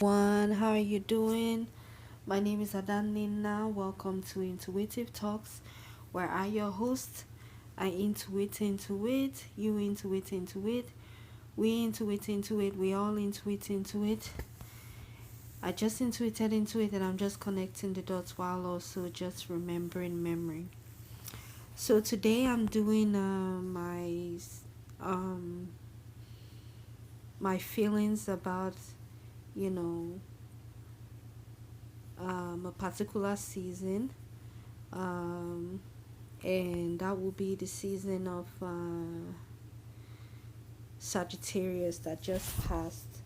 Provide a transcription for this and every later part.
How are you doing? My name is Adanina. Welcome to Intuitive Talks, where I, your host, I intuit into it, you intuit into it, we intuit into it, we all intuit into it. I just intuited into it, and I'm just connecting the dots while also just remembering memory. So today I'm doing um my feelings about you know a particular season, um, and that will be the season of Sagittarius that just passed,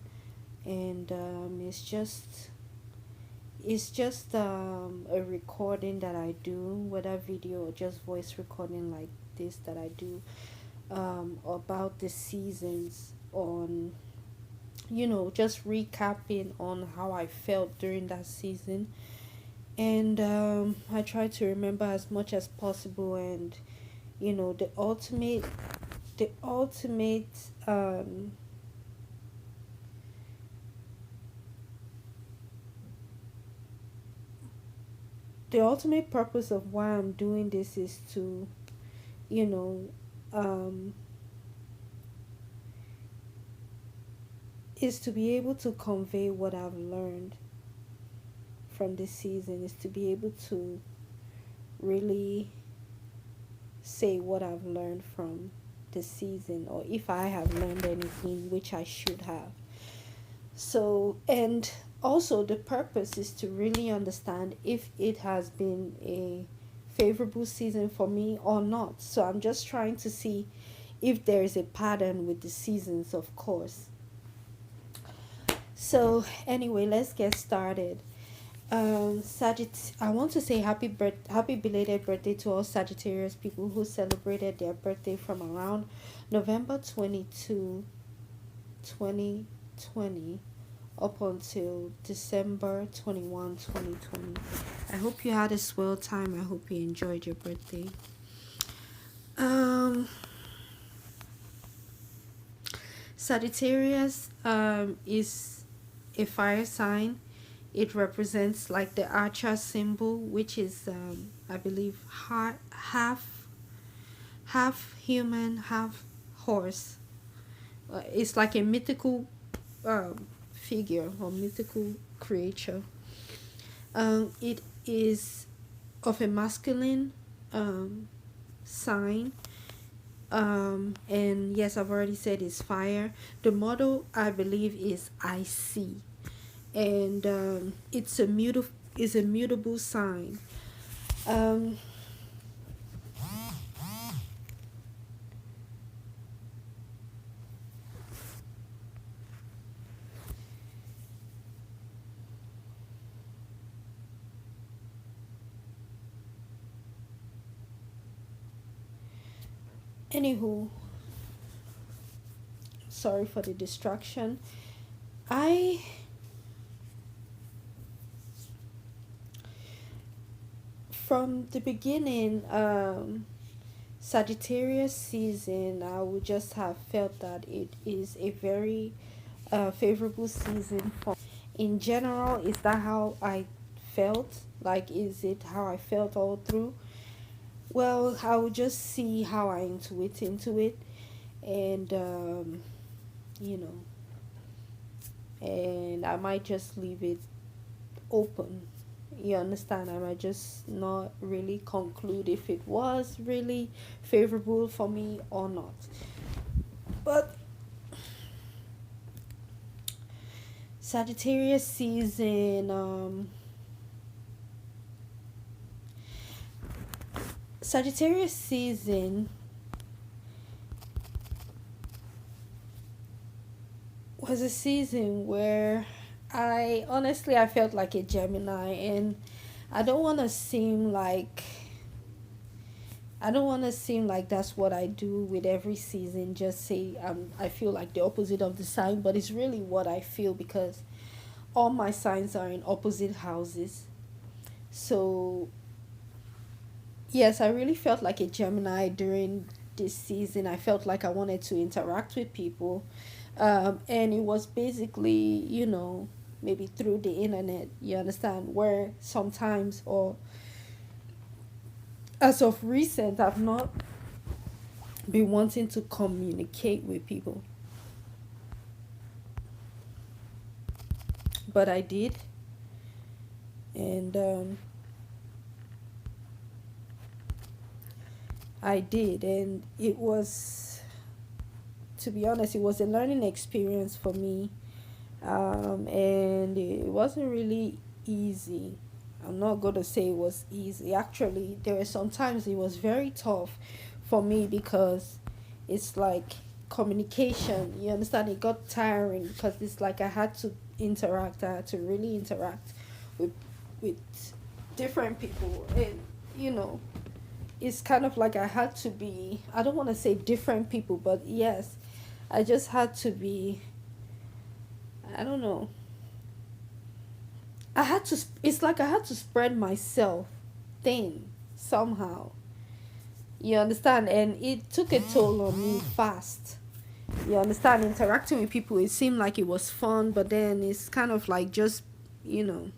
and it's just a recording that I do, whether video or just voice recording like this that I do, about the seasons on just recapping on how I felt during that season. And I try to remember as much as possible. And you know, the ultimate the ultimate purpose of why I'm doing this is to, you know, um, is to be able to convey what I've learned from this season. Is to be able to really say what I've learned from the season, or if I have learned anything, which I should have. So, and also the purpose is to really understand if it has been a favorable season for me or not. So, I'm just trying to see if there is a pattern with the seasons, of course. So, anyway, let's get started. I want to say happy belated birthday to all Sagittarius people who celebrated their birthday from around November 22, 2020 up until December 21, 2020. I hope you had a swell time. I hope you enjoyed your birthday. Um, Sagittarius is a fire sign. It represents like the archer symbol, which is, I believe, half human, half horse. It's like a mythical figure or mythical creature. It is of a masculine sign. And yes, I've already said it's fire. The motto, I believe, is I see. And it's a mutable sign. Um, Anywho, sorry for the distraction. I From the beginning, Sagittarius season, I would just have felt that it is a very favorable season for. In general, is that how I felt? Like, is it how I felt all through? Well, I would just see how I intuit into it, and you know, and I might just leave it open. You understand? I might just not really conclude if it was really favorable for me or not. But Sagittarius season, Sagittarius season was a season where I felt like a Gemini, and I don't want to seem like I don't want to seem like that's what I do with every season. Just say I feel like the opposite of the sign, but it's really what I feel because all my signs are in opposite houses. So yes, I really felt like a Gemini during this season. I felt like I wanted to interact with people, and it was basically, maybe through the internet, you understand, where sometimes, or as of recent, I've not been wanting to communicate with people, but I did. And I did, and it was, to be honest, it was a learning experience for me. And it wasn't really easy. I'm not going to say it was easy. Actually, there were some times it was very tough for me, because it's like communication. You understand? It got tiring, because it's like I had to interact. I had to really interact with with different people, and you know, it's kind of like I had to be. I don't want to say different people, but yes, I just had to be. I don't know. I had to. It's like I had to spread myself thin somehow. You understand? And it took a toll on me fast. You understand? Interacting with people, it seemed like it was fun, but then it's kind of like just, you know.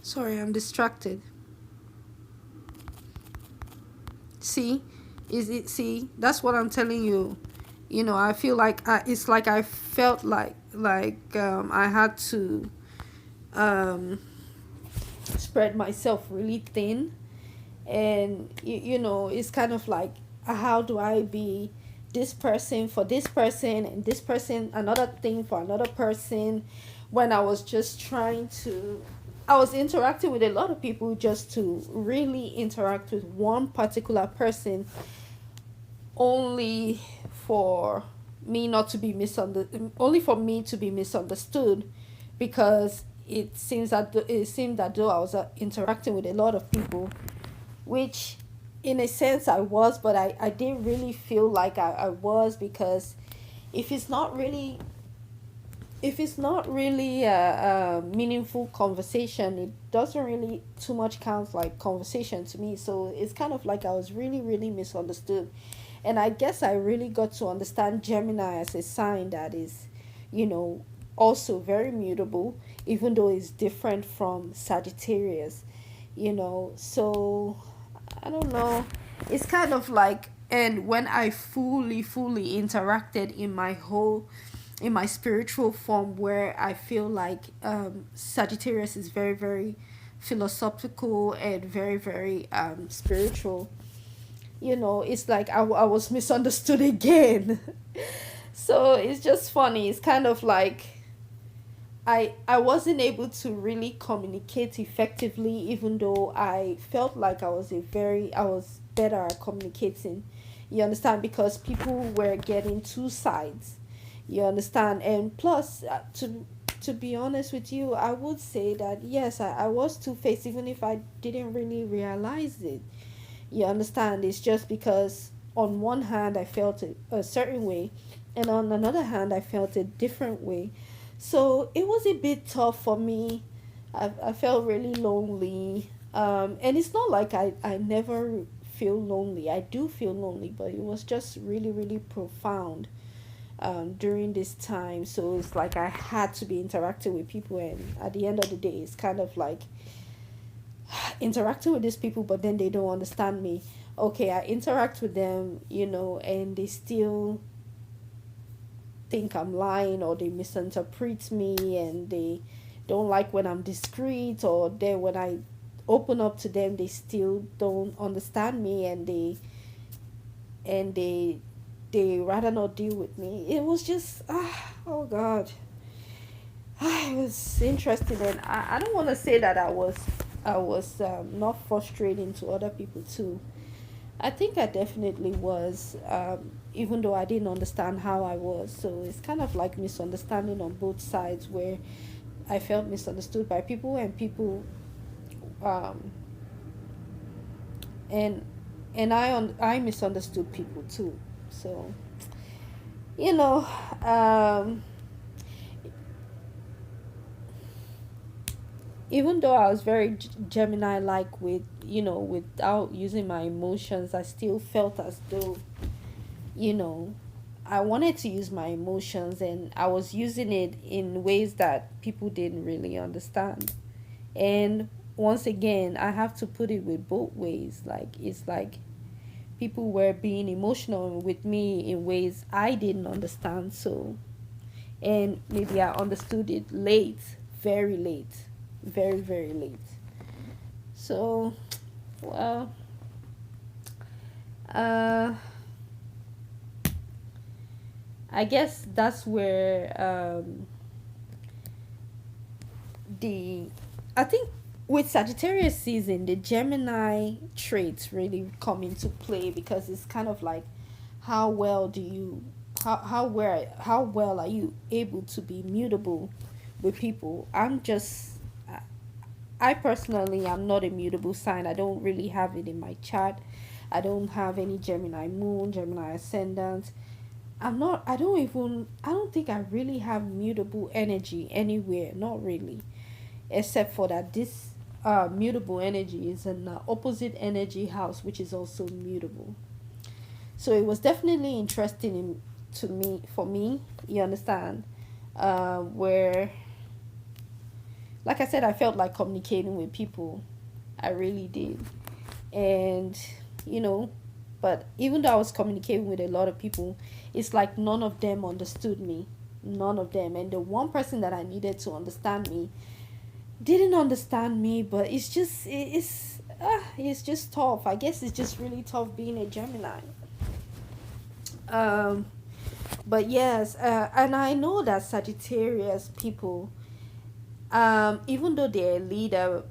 Sorry, I'm distracted. See, is it? See, that's what I'm telling you. You know, I feel like it's like I felt like I had to um, spread myself really thin, and you know, it's kind of like, how do I be this person for this person, and this person another thing for another person, when I was just trying to, I was interacting with a lot of people just to really interact with one particular person, only for me not to be misunderstood, only for me to be misunderstood, because it seemed that though I was interacting with a lot of people, which in a sense I was, but I didn't really feel like I was, because if it's not really if it's not really a meaningful conversation, it doesn't really too much count like conversation to me. So it's kind of like I was really, really misunderstood. And I guess I really got to understand Gemini as a sign that is, you know, also very mutable, even though it's different from Sagittarius, you know. So I don't know. It's kind of like, and when I fully interacted in my spiritual form, where I feel like Sagittarius is very, very philosophical and very, very spiritual. You know, it's like I was misunderstood again. So it's just funny. It's kind of like I wasn't able to really communicate effectively, even though I felt like I was better at communicating. You understand? Because people were getting two sides. You understand? And plus, to be honest with you, I would say that yes, I was two faced, even if I didn't really realize it. You understand? It's just because on one hand I felt a certain way, and on another hand I felt a different way. So it was a bit tough for me. I felt really lonely. And it's not like I never feel lonely. I do feel lonely, but it was just really, really profound during this time. So it's like I had to be interacting with people, and at the end of the day, it's kind of like interacting with these people, but then they don't understand me. Okay, I interact with them, you know, and they still think I'm lying, or they misinterpret me, and they don't like when I'm discreet, or then when I open up to them they still don't understand me, and they they rather not deal with me. It was just oh god. It was interesting, and I don't want to say that I was not frustrating to other people too. I think I definitely was, even though I didn't understand how I was. So it's kind of like misunderstanding on both sides, where I felt misunderstood by people, and people, um, and I misunderstood people too. So you know, um, even though I was very Gemini like with, without using my emotions, I still felt as though, you know, I wanted to use my emotions, and I was using it in ways that people didn't really understand. And once again, I have to put it with both ways. Like, it's like people were being emotional with me in ways I didn't understand. So, and maybe I understood it late, very late, very, very late. So, well, uh, I guess that's where the I think with Sagittarius season, the Gemini traits really come into play, because it's kind of like, how well do you how well are you able to be mutable with people? I personally am not a mutable sign. I don't really have it in my chart. I don't have any Gemini moon, Gemini ascendant. I don't think I really have mutable energy anywhere, not really, except for that this mutable energy is an opposite energy house, which is also mutable. So it was definitely interesting to me, for me, you understand, where, like I said, I felt like communicating with people. I really did. And, you know, but even though I was communicating with a lot of people, it's like none of them understood me. None of them. And the one person that I needed to understand me didn't understand me. But it's just tough. I guess it's just really tough being a Gemini. Um, but yes, and I know that Sagittarius people, even though they're a leader,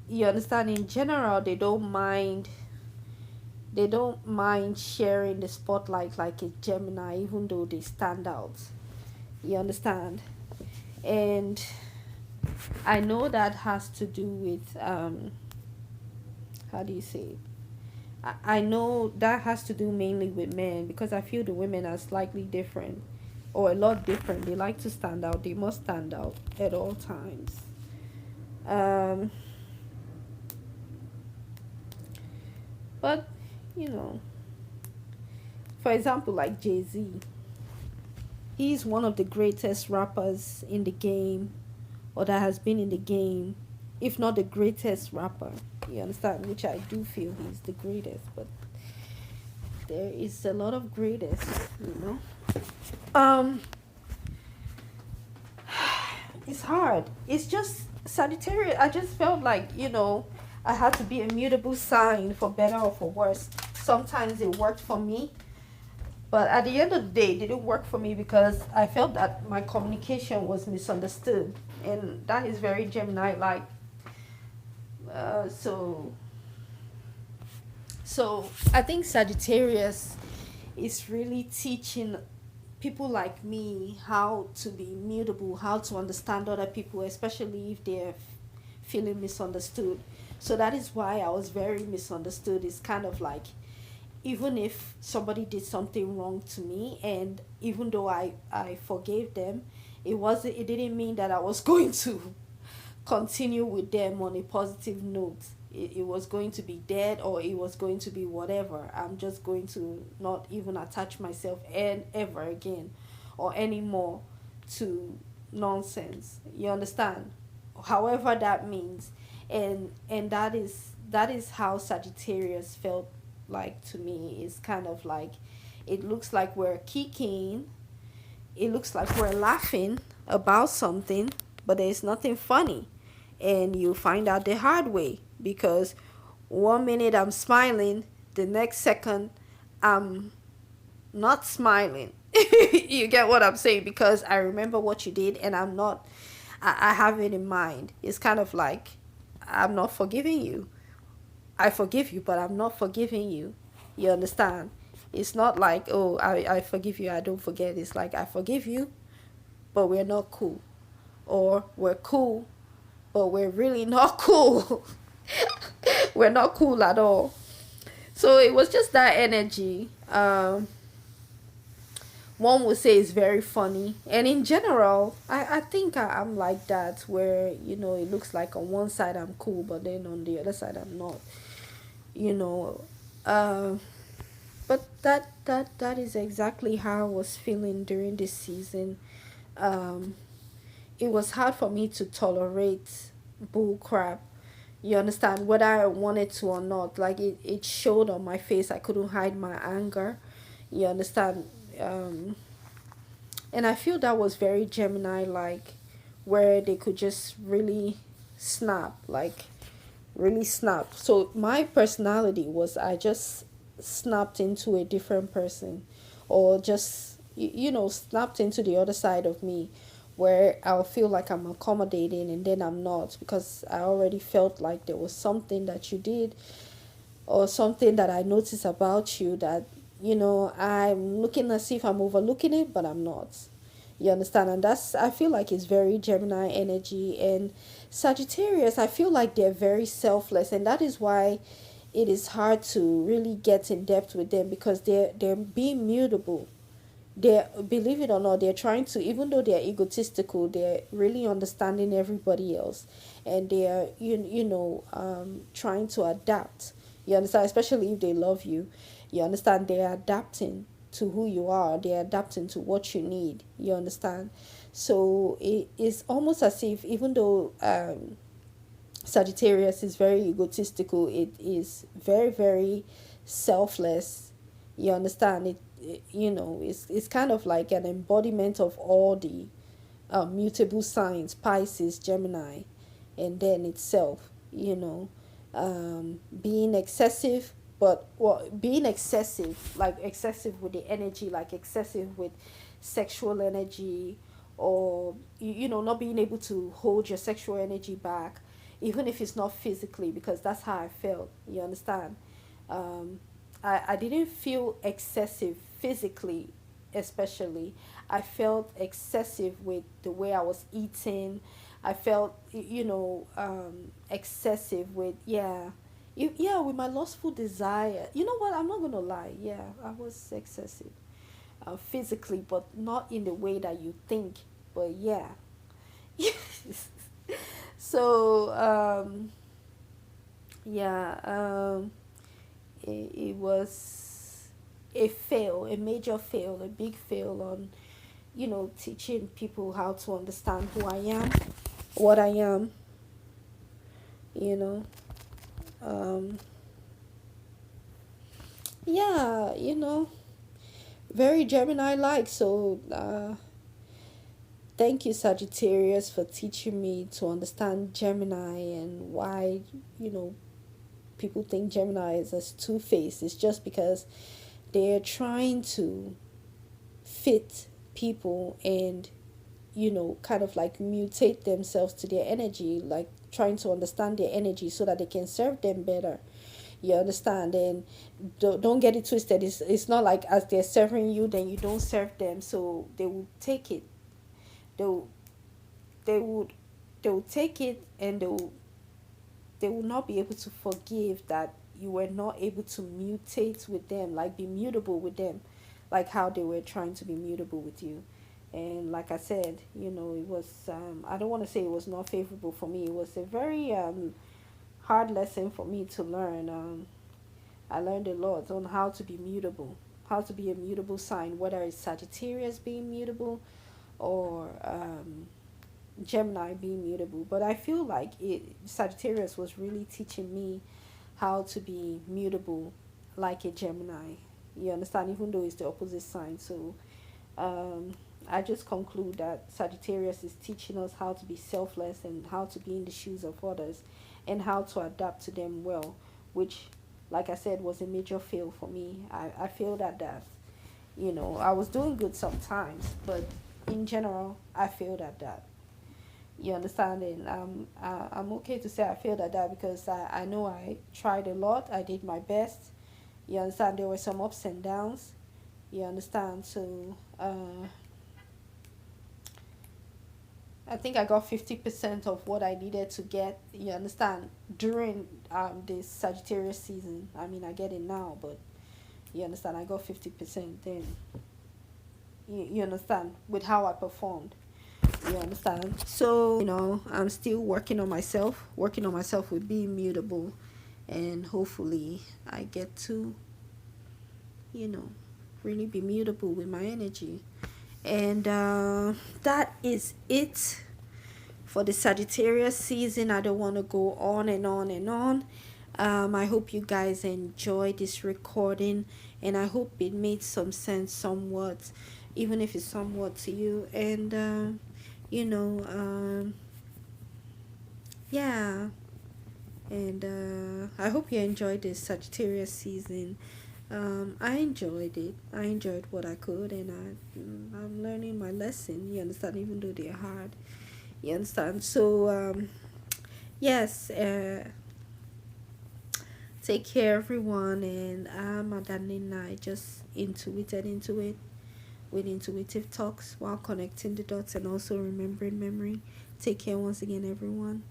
you understand, in general, they don't mind sharing the spotlight like a Gemini, even though they stand out. You understand? And I know that has to do with how do you say it? I know that has to do mainly with men, because I feel the women are slightly different, or a lot different. They like to stand out. They must stand out at all times. Um, but you know, for example, like Jay Z, he's one of the greatest rappers in the game, or that has been in the game, if not the greatest rapper. You understand? Which I do feel he's the greatest, but there is a lot of greatest, you know. Um, it's hard. It's just Sagittarius. I just felt like, I had to be a mutable sign, for better or for worse. Sometimes it worked for me, but at the end of the day, it didn't work for me, because I felt that my communication was misunderstood, and that is very Gemini like. So I think Sagittarius is really teaching people like me how to be mutable, how to understand other people, especially if they're feeling misunderstood. So that is why I was very misunderstood. It's kind of like, even if somebody did something wrong to me, and even though I forgave them, it didn't mean that I was going to continue with them on a positive note. It was going to be dead, or it was going to be whatever. I'm just going to not even attach myself and ever again, or anymore, to nonsense. You understand? However that means. And that is how Sagittarius felt like to me. It's kind of like, it looks like we're kicking, it looks like we're laughing about something, but there's nothing funny. And you find out the hard way, because one minute I'm smiling, the next second I'm not smiling. You get what I'm saying? Because I remember what you did, and I have it in mind. It's kind of like, I'm not forgiving you. I forgive you, but I'm not forgiving you. You understand? It's not like, oh, I forgive you, I don't forget. It's like, I forgive you, but we're not cool. Or we're cool, but we're really not cool. We're not cool at all. So it was just that energy. one would say it's very funny. And in general, I think I'm like that, where, it looks like on one side I'm cool, but then on the other side I'm not, you know. Um, but that is exactly how I was feeling during this season. Um, it was hard for me to tolerate bull crap. You understand? Whether I wanted to or not, like it showed on my face. I couldn't hide my anger. You understand? Um, and I feel that was very Gemini like, where they could just really snap, like really snap. So my personality was, I just snapped into a different person, or just snapped into the other side of me, where I'll feel like I'm accommodating and then I'm not, because I already felt like there was something that you did, or something that I noticed about you, that I'm looking as if I'm overlooking it, but I'm not. You understand? And that's, I feel like it's very Gemini energy. And Sagittarius, I feel like they're very selfless, and that is why it is hard to really get in depth with them, because they're being mutable. They're, believe it or not, they're trying to, even though they're egotistical, they're really understanding everybody else, and they're trying to adapt. You understand? Especially if they love you, you understand, they're adapting to who you are, they're adapting to what you need. You understand? So it is almost as if, even though Sagittarius is very egotistical, it is very, very selfless. You understand? It's kind of like an embodiment of all the mutable signs: Pisces, Gemini, and then itself. Being excessive, but being excessive, like excessive with the energy, like excessive with sexual energy, or not being able to hold your sexual energy back, even if it's not physically, because that's how I felt. You understand? um, I didn't feel excessive physically, especially. I felt excessive with the way I was eating. I felt, excessive with, yeah. Yeah, with my lustful desire. You know what? I'm not going to lie. Yeah, I was excessive physically, but not in the way that you think. But yeah. So, yeah. It was a fail, a major fail, a big fail on, teaching people how to understand who I am, what I am, you know. Um, yeah, very Gemini like. So, thank you, Sagittarius, for teaching me to understand Gemini, and why, you know, people think Gemini is as two-faced. It's just because they're trying to fit people, and kind of like mutate themselves to their energy, like trying to understand their energy so that they can serve them better. You understand? And don't get it twisted. It's not like as they're serving you, then you don't serve them. So they will take it. They'll they would they will take it, and they will not be able to forgive that you were not able to mutate with them, like be mutable with them, like how they were trying to be mutable with you. And like I said, it was, I don't want to say it was not favorable for me. It was a very hard lesson for me to learn. I learned a lot on how to be mutable, how to be a mutable sign, whether it's Sagittarius being mutable, or Gemini being mutable. But I feel like Sagittarius was really teaching me how to be mutable like a Gemini. You understand? Even though it's the opposite sign. So um, I just conclude that Sagittarius is teaching us how to be selfless, and how to be in the shoes of others, and how to adapt to them well, which, like I said, was a major fail for me. I failed at that. I was doing good sometimes, but in general, I failed at that. You understand? And I'm okay to say I failed at that, because I know I tried a lot. I did my best. You understand? There were some ups and downs. You understand? So I think I got 50% of what I needed to get. You understand? During this Sagittarius season. I mean, I get it now, but you understand? I got 50% then. You understand, with how I performed. You understand? So, I'm still working on myself with being mutable, and hopefully I get to, you know, really be mutable with my energy. And that is it for the Sagittarius season. I don't want to go on and on and on. I hope you guys enjoyed this recording, and I hope it made some sense somewhat, even if it's somewhat to you. And you know, yeah. And I hope you enjoyed this Sagittarius season. I enjoyed it. I enjoyed what I could, and I'm learning my lesson. You understand, even though they're hard. You understand. So yes. Take care, everyone. And I'm Adanina. I just intuited into it with intuitive talks while connecting the dots and also remembering memory. Take care once again, everyone.